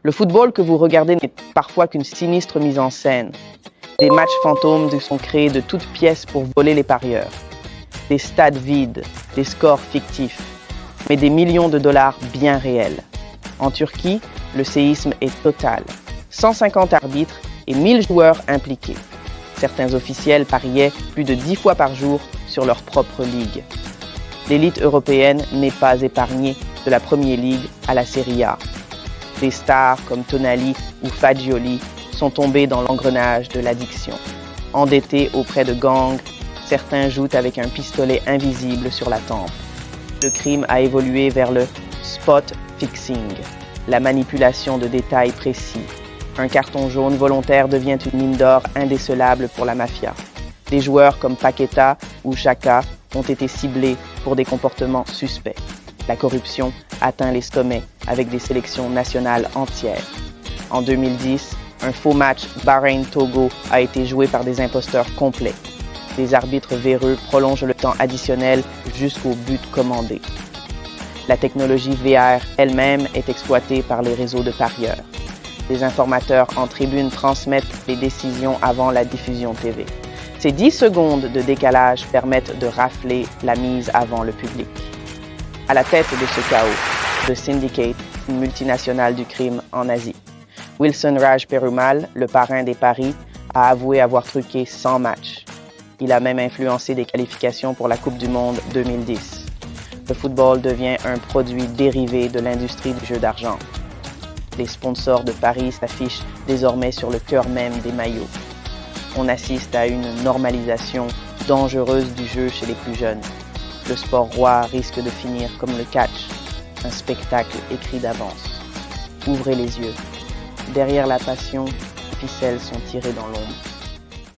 Le football que vous regardez n'est parfois qu'une sinistre mise en scène. Des matchs fantômes sont créés de toutes pièces pour voler les parieurs. Des stades vides, des scores fictifs, mais des millions de dollars bien réels. En Turquie, le séisme est total. 150 arbitres et 1000 joueurs impliqués. Certains officiels pariaient plus de 10 fois par jour sur leur propre ligue. L'élite européenne n'est pas épargnée de la Premier League à la Serie A. Des stars comme Tonali ou Fagioli sont tombés dans l'engrenage de l'addiction. Endettés auprès de gangs, certains jouent avec un pistolet invisible sur la tempe. Le crime a évolué vers le spot fixing, la manipulation de détails précis. Un carton jaune volontaire devient une mine d'or indécelable pour la mafia. Des joueurs comme Paqueta ou Xhaka ont été ciblés pour des comportements suspects. La corruption atteint les sommets avec des sélections nationales entières. En 2010, un faux match Bahreïn-Togo a été joué par des imposteurs complets. Des arbitres véreux prolongent le temps additionnel jusqu'au but commandé. La technologie VR elle-même est exploitée par les réseaux de parieurs. Des informateurs en tribune transmettent les décisions avant la diffusion TV. Ces 10 secondes de décalage permettent de rafler la mise avant le public. À la tête de ce chaos, The Syndicate, une multinationale du crime en Asie. Wilson Raj Perumal, le parrain des paris, a avoué avoir truqué 100 matchs. Il a même influencé des qualifications pour la Coupe du Monde 2010. Le football devient un produit dérivé de l'industrie du jeu d'argent. Les sponsors de paris s'affichent désormais sur le cœur même des maillots. On assiste à une normalisation dangereuse du jeu chez les plus jeunes. Le sport roi risque de finir comme le catch, un spectacle écrit d'avance. Ouvrez les yeux. Derrière la passion, les ficelles sont tirées dans l'ombre.